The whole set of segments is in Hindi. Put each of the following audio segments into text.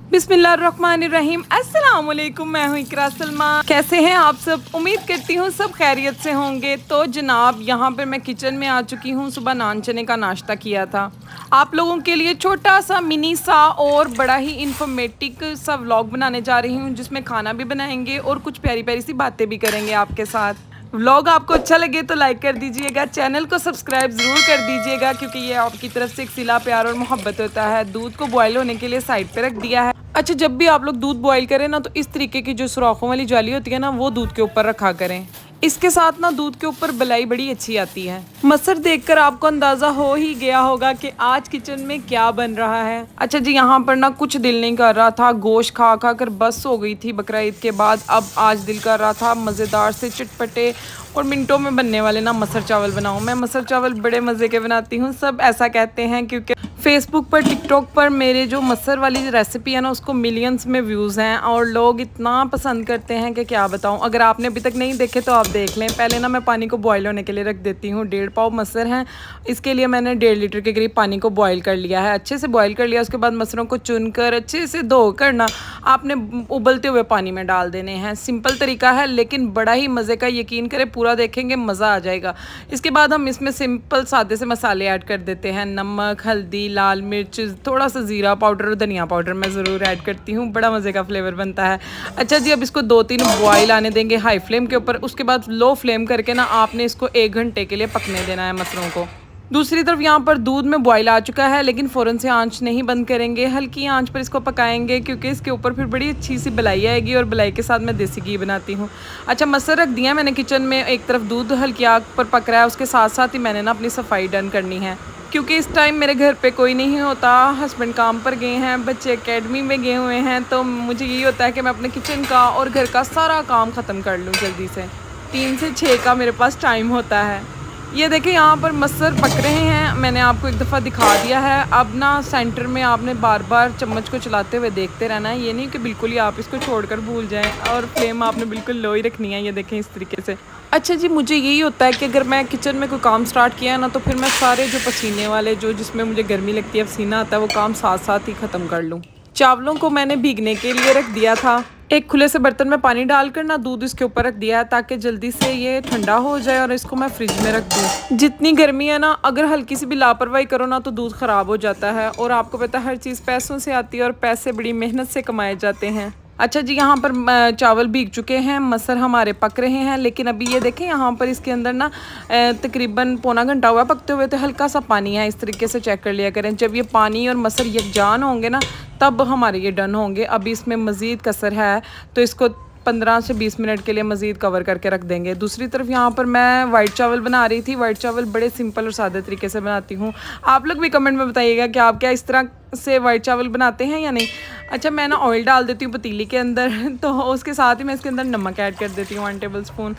बिस्मिल्लाहिर्रहमानिर्रहीम। अस्सलाम वालेकुम। मैं हूँ इकरा सलमा। कैसे हैं आप सब? उम्मीद करती हूँ सब खैरियत से होंगे। तो जनाब यहाँ पर मैं किचन में आ चुकी हूँ। सुबह नान चने का नाश्ता किया था। आप लोगों के लिए छोटा सा मिनी सा और बड़ा ही इंफॉर्मेटिव सा व्लॉग बनाने जा रही हूँ, जिसमें खाना भी बनाएंगे और कुछ प्यारी प्यारी सी बातें भी करेंगे आपके साथ। व्लॉग आपको अच्छा लगे तो लाइक कर दीजिएगा, चैनल को सब्सक्राइब ज़रूर कर दीजिएगा, क्योंकि ये आपकी तरफ से एक सिला प्यार और मोहब्बत होता है। दूध को बॉयल होने के लिए साइड पे रख दिया है। अच्छा, जब भी आप लोग दूध बॉईल करें ना, तो इस तरीके की जो सुराखों वाली जाली होती है ना, वो दूध के ऊपर रखा करें। इसके साथ ना दूध के ऊपर बलाई बड़ी अच्छी आती है। मसर देखकर आपको अंदाजा हो ही गया होगा कि आज किचन में क्या बन रहा है। अच्छा जी, यहाँ पर ना कुछ दिल नहीं कर रहा था, गोश्त खा खा कर बस हो गई थी बकरा ईद के बाद। अब आज दिल कर रहा था मज़ेदार से चटपटे और मिनटों में बनने वाले ना मसर चावल बनाऊं। मैं मसर चावल बड़े मज़े के बनाती हूँ, सब ऐसा कहते हैं, क्योंकि फेसबुक पर टिकटॉक पर मेरे जो मसर वाली रेसिपी है ना, उसको मिलियंस में व्यूज़ हैं और लोग इतना पसंद करते हैं कि क्या बताऊं। अगर आपने अभी तक नहीं देखे तो आप देख लें। पहले ना मैं पानी को बॉयल होने के लिए रख देती हूँ। 1.5 पाव मसर हैं, इसके लिए मैंने 1.5 लीटर के करीब पानी को बॉयल कर लिया है। अच्छे से बॉयल कर लिया। उसके बाद मसरों को चुनकर अच्छे से धो कर ना आपने उबलते हुए पानी में डाल देने हैं। सिंपल तरीका है लेकिन बड़ा ही मज़े का, यकीन करें पूरा देखेंगे मज़ा आ जाएगा। इसके बाद हम इसमें सिंपल सादे से मसाले ऐड कर देते हैं। नमक, हल्दी, लाल मिर्च, थोड़ा सा ज़ीरा पाउडर और धनिया पाउडर मैं ज़रूर ऐड करती हूँ। बड़ा मज़े का फ्लेवर बनता है। अच्छा जी, अब इसको 2-3 बॉयल आने देंगे हाई फ्लेम के ऊपर। उसके बाद लो फ्लेम करके ना आपने इसको 1 घंटे के लिए पकने देना है मसरों को। दूसरी तरफ यहाँ पर दूध में बॉयल आ चुका है, लेकिन फ़ौरन से आंच नहीं बंद करेंगे, हल्की आंच पर इसको पकाएंगे, क्योंकि इसके ऊपर फिर बड़ी अच्छी सी बलाई आएगी और बलाई के साथ मैं देसी घी बनाती हूँ। अच्छा, मसर रख दिया मैंने किचन में। एक तरफ दूध हल्की आग पर पक रहा है, उसके साथ साथ ही मैंने ना अपनी सफाई डन करनी है, क्योंकि इस टाइम मेरे घर पे कोई नहीं होता। हस्बैंड काम पर गए हैं, बच्चे एकेडमी में गए हुए हैं, तो मुझे यही होता है कि मैं अपने किचन का और घर का सारा काम ख़त्म कर लूँ जल्दी से। 3 से 6 का मेरे पास टाइम होता है। ये देखें, यहाँ पर मसर पक रहे हैं। मैंने आपको एक दफ़ा दिखा दिया है। अब ना सेंटर में आपने बार बार चम्मच को चलाते हुए देखते रहना है। ये नहीं कि बिल्कुल ही आप इसको छोड़कर भूल जाएं, और फ्लेम आपने बिल्कुल लो ही रखनी है। ये देखें इस तरीके से। अच्छा जी, मुझे यही होता है कि अगर मैं किचन में कोई काम स्टार्ट किया है ना, तो फिर मैं सारे जो पसीने वाले, जो जिसमें मुझे गर्मी लगती है, पसीना आता है, वो काम साथ साथ ही ख़त्म कर लूँ। चावलों को मैंने भीगने के लिए रख दिया था। एक खुले से बर्तन में पानी डालकर ना दूध इसके ऊपर रख दिया है, ताकि जल्दी से ये ठंडा हो जाए और इसको मैं फ्रिज में रख दूँ। जितनी गर्मी है ना, अगर हल्की सी भी लापरवाही करो ना, तो दूध ख़राब हो जाता है। और आपको पता है हर चीज़ पैसों से आती है और पैसे बड़ी मेहनत से कमाए जाते हैं। अच्छा जी, यहाँ पर चावल भीग चुके हैं, मसर हमारे पक रहे हैं, लेकिन अभी ये देखें यहाँ पर इसके अंदर ना तकरीबन पौना घंटा हुआ पकते हुए, तो हल्का सा पानी है। इस तरीके से चेक कर लिया करें। जब ये पानी और मसर यकजान होंगे ना, तब हमारे ये डन होंगे। अभी इसमें मज़ीद कसर है, तो इसको 15 से 20 मिनट के लिए मज़ीद कवर करके रख देंगे। दूसरी तरफ यहाँ पर मैं वाइट चावल बना रही थी। वाइट चावल बड़े सिंपल और सादे तरीके से बनाती हूँ। आप लोग भी कमेंट में बताइएगा कि आप क्या इस तरह से वाइट चावल बनाते हैं या नहीं। अच्छा, मैं ना ऑयल डाल देती हूँ पतीली के अंदर, तो उसके साथ ही मैं इसके अंदर नमक ऐड कर देती हूँ 1 टेबल स्पून,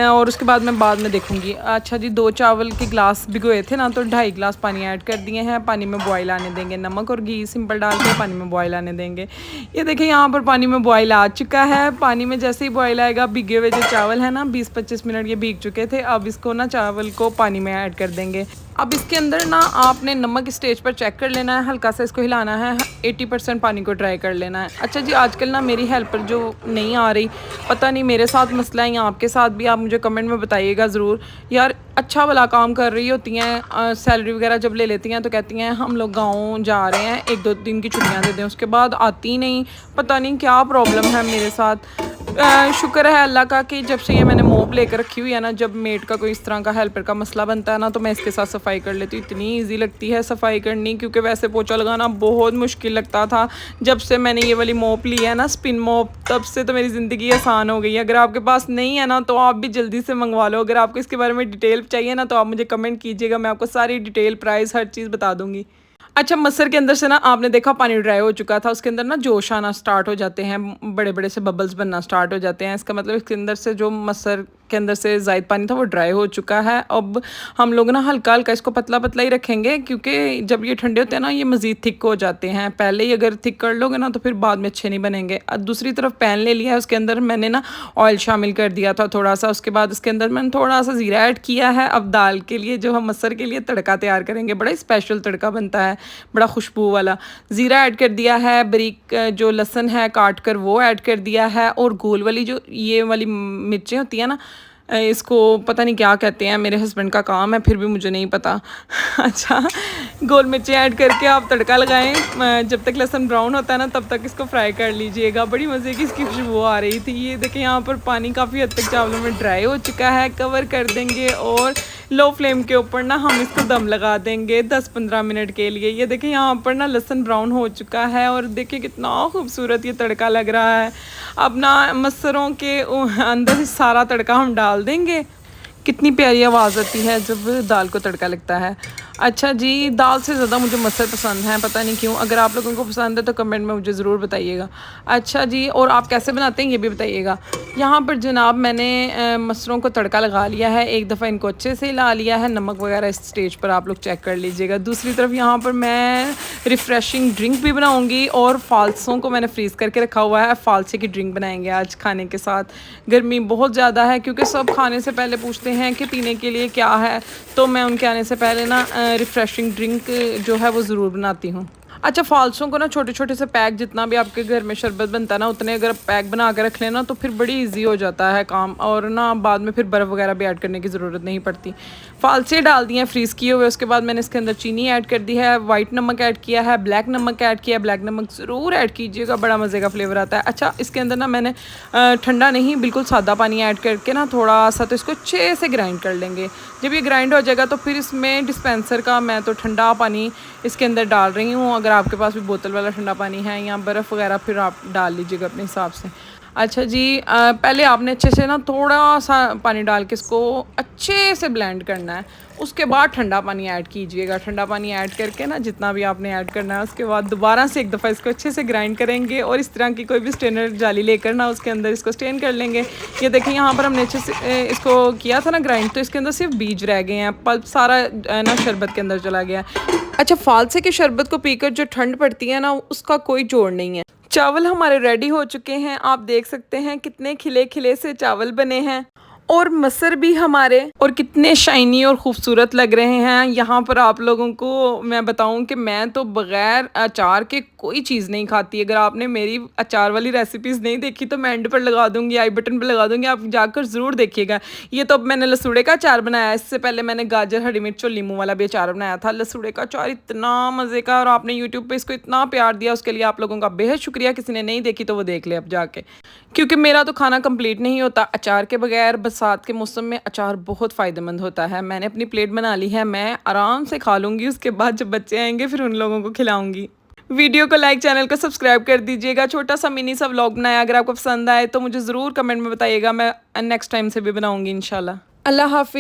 और उसके बाद मैं बाद में देखूँगी। अच्छा जी, 2 चावल के ग्लास भिगोए थे ना, तो 2.5 गिलास पानी ऐड कर दिए हैं। पानी में बॉयल आने देंगे। नमक और घी सिंपल डाल के पानी में बॉयल आने देंगे। ये देखिए, यहाँ पर पानी में बॉयल आ चुका है। पानी में जैसे ही बॉयल आएगा, भीगे हुए जो चावल है ना, 20-25 मिनट ये भीग चुके थे। अब इसको ना चावल को पानी में ऐड कर देंगे। अब इसके अंदर ना आपने नमक स्टेज पर चेक कर लेना है, हल्का सा इसको हिलाना है, 80% पानी को ड्राई कर लेना है। अच्छा जी, आजकल ना मेरी हेल्पर जो नहीं आ रही, पता नहीं मेरे साथ मसला है या आपके साथ भी, आप मुझे कमेंट में बताइएगा ज़रूर। यार, अच्छा वाला काम कर रही होती हैं, सैलरी वगैरह जब ले लेती हैं तो कहती हैं हम लोग गाँव जा रहे हैं, 1-2 दिन की छुट्टियाँ दे दें, उसके बाद आती नहीं। पता नहीं क्या प्रॉब्लम है मेरे साथ। शुक्र है अल्लाह का कि जब से ये मैंने मोप लेकर रखी हुई है ना, जब मेड का कोई इस तरह का हेल्पर का मसला बनता है ना, तो मैं इसके साथ सफाई कर लेती हूँ। इतनी इजी लगती है सफाई करनी, क्योंकि वैसे पोछा लगाना बहुत मुश्किल लगता था। जब से मैंने ये वाली मोप ली है ना, स्पिन मोप, तब से तो मेरी ज़िंदगी आसान हो गई है। अगर आपके पास नहीं है ना, तो आप भी जल्दी से मंगवा लो। अगर आपको इसके बारे में डिटेल चाहिए ना, तो आप मुझे कमेंट कीजिएगा, मैं आपको सारी डिटेल, प्राइस, हर चीज़ बता दूँगी। अच्छा, मसर के अंदर से ना आपने देखा पानी ड्राई हो चुका था, उसके अंदर ना जोश आना स्टार्ट हो जाते हैं, बड़े बड़े से बबल्स बनना स्टार्ट हो जाते हैं। इसका मतलब इसके अंदर से जो मसर के अंदर से ज़ायद पानी था वो ड्राई हो चुका है। अब हम लोग ना हल्का हल्का इसको पतला पतला ही रखेंगे, क्योंकि जब ये ठंडे होते हैं ना ये मज़ीद थिक हो जाते हैं। पहले ही अगर थिक कर लोगे ना तो फिर बाद में अच्छे नहीं बनेंगे। दूसरी तरफ पैन ले लिया है, उसके अंदर मैंने ना ऑयल शामिल कर दिया था थोड़ा सा। उसके बाद उसके अंदर मैंने थोड़ा सा ज़ीरा ऐड किया है। अब दाल के लिए जो हम मसर के लिए तड़का तैयार करेंगे, बड़ा ही स्पेशल तड़का बनता है, बड़ा खुशबू वाला। ज़ीरा ऐड कर दिया है, बारीक जो लहसुन है काट कर वो ऐड कर दिया है, और गोल वाली जो ये वाली मिर्चें होती हैं ना, इसको पता नहीं क्या कहते हैं, मेरे हस्बैंड का काम है फिर भी मुझे नहीं पता। अच्छा, गोल मिर्चें ऐड करके आप तड़का लगाएं। जब तक लहसुन ब्राउन होता है ना तब तक इसको फ्राई कर लीजिएगा। बड़ी मज़े की इसकी खुशबू आ रही थी। ये देखें यहाँ पर पानी काफ़ी हद तक चावलों में ड्राई हो चुका है। कवर कर देंगे और लो फ्लेम के ऊपर ना हम इसको दम लगा देंगे 10-15 मिनट के लिए। ये देखें यहाँ पर ना लहसुन ब्राउन हो चुका है, और देखिए कितना खूबसूरत ये तड़का लग रहा है। अब ना मसरों के अंदर सारा तड़का हम डाल देंगे। कितनी प्यारी आवाज़ आती है जब दाल को तड़का लगता है। अच्छा जी, दाल से ज़्यादा मुझे मसर पसंद हैं, पता नहीं क्यों। अगर आप लोगों को पसंद है तो कमेंट में मुझे ज़रूर बताइएगा। अच्छा जी, और आप कैसे बनाते हैं ये भी बताइएगा। यहाँ पर जनाब मैंने मसरों को तड़का लगा लिया है, एक दफ़ा इनको अच्छे से हिला लिया है। नमक वगैरह इस स्टेज पर आप लोग चेक कर लीजिएगा। दूसरी तरफ यहाँ पर मैं रिफ़्रेशिंग ड्रिंक भी बनाऊँगी, और फ़ालसों को मैंने फ्रीज़ करके रखा हुआ है। फ़ालसे की ड्रिंक बनाएंगे आज खाने के साथ। गर्मी बहुत ज़्यादा है, क्योंकि सब खाने से पहले पूछते हैं कि पीने के लिए क्या है, तो मैं उनके आने से पहले ना रिफ़्रेशिंग ड्रिंक जो है वो ज़रूर बनाती हूँ। अच्छा, फ़ालसों को ना छोटे छोटे से पैक, जितना भी आपके घर में शरबत बनता है ना उतने अगर पैक बना के रख लेना तो फिर बड़ी इजी हो जाता है काम, और ना बाद में फिर बर्फ़ वगैरह भी ऐड करने की ज़रूरत नहीं पड़ती। फ़ालसे डाल दिए हैं फ्रीज़ किए हुए। उसके बाद मैंने इसके अंदर चीनी ऐड कर दी है, वाइट नमक ऐड किया है, ब्लैक नमक ऐड किया है। ब्लैक नमक ज़रूर ऐड कीजिएगा, बड़ा मज़े का फ्लेवर आता है। अच्छा, इसके अंदर ना मैंने ठंडा नहीं बिल्कुल सादा पानी ऐड करके ना थोड़ा सा तो इसको अच्छे से ग्राइंड कर लेंगे। जब ये ग्राइंड हो जाएगा तो फिर इसमें डिस्पेंसर का मैं तो ठंडा पानी इसके अंदर डाल रही हूँ। अगर आपके पास भी बोतल वाला ठंडा पानी है या बर्फ़ वगैरह फिर आप डाल लीजिएगा अपने हिसाब से। अच्छा जी, पहले आपने अच्छे से ना थोड़ा सा पानी डाल के इसको अच्छे से ब्लेंड करना है। उसके बाद ठंडा पानी ऐड कीजिएगा। ठंडा पानी ऐड करके ना जितना भी आपने ऐड करना है उसके बाद दोबारा से एक दफ़ा इसको अच्छे से ग्राइंड करेंगे, और इस तरह की कोई भी स्ट्रेनर जाली लेकर ना उसके अंदर इसको स्ट्रेन कर लेंगे। ये देखें यहाँ पर हमने अच्छे से इसको किया था ना ग्राइंड, तो इसके अंदर सिर्फ बीज रह गए हैं, पल्प सारा ना शरबत के अंदर चला गया है। अच्छा, फ़ालसे के शरबत को पीकर जो ठंड पड़ती है ना उसका कोई जोड़ नहीं है। चावल हमारे रेडी हो चुके हैं, आप देख सकते हैं कितने खिले खिले से चावल बने हैं, और मसर भी हमारे, और कितने शाइनी और ख़ूबसूरत लग रहे हैं। यहाँ पर आप लोगों को मैं बताऊँ कि मैं तो बग़ैर अचार के कोई चीज़ नहीं खाती। अगर आपने मेरी अचार वाली रेसिपीज़ नहीं देखी तो मैं एंड पर लगा दूँगी, आई बटन पर लगा दूँगी, आप जाकर ज़रूर देखिएगा। ये तो अब मैंने लसूड़े का अचार बनाया है, इससे पहले मैंने गाजर, हरी मिर्च और नींबू वाला भी अचार बनाया था। लसूड़े का अचार इतना मज़े का, और आपने यूट्यूब पर इसको इतना प्यार दिया उसके लिए आप लोगों का बेहद शुक्रिया। किसी ने नहीं देखी तो वो देख ले अब जाके, क्योंकि मेरा तो खाना कंप्लीट नहीं होता अचार के बगैर। बरसात के मौसम में अचार बहुत फ़ायदेमंद होता है। मैंने अपनी प्लेट बना ली है, मैं आराम से खा लूँगी। उसके बाद जब बच्चे आएंगे फिर उन लोगों को खिलाऊँगी। वीडियो को लाइक, चैनल को सब्सक्राइब कर दीजिएगा। छोटा सा मिनी सा व्लॉग बनाया, अगर आपको पसंद आए तो मुझे ज़रूर कमेंट में बताइएगा। मैं नेक्स्ट टाइम से भी बनाऊँगी इंशाल्लाह। अल्लाह हाफ़िज़।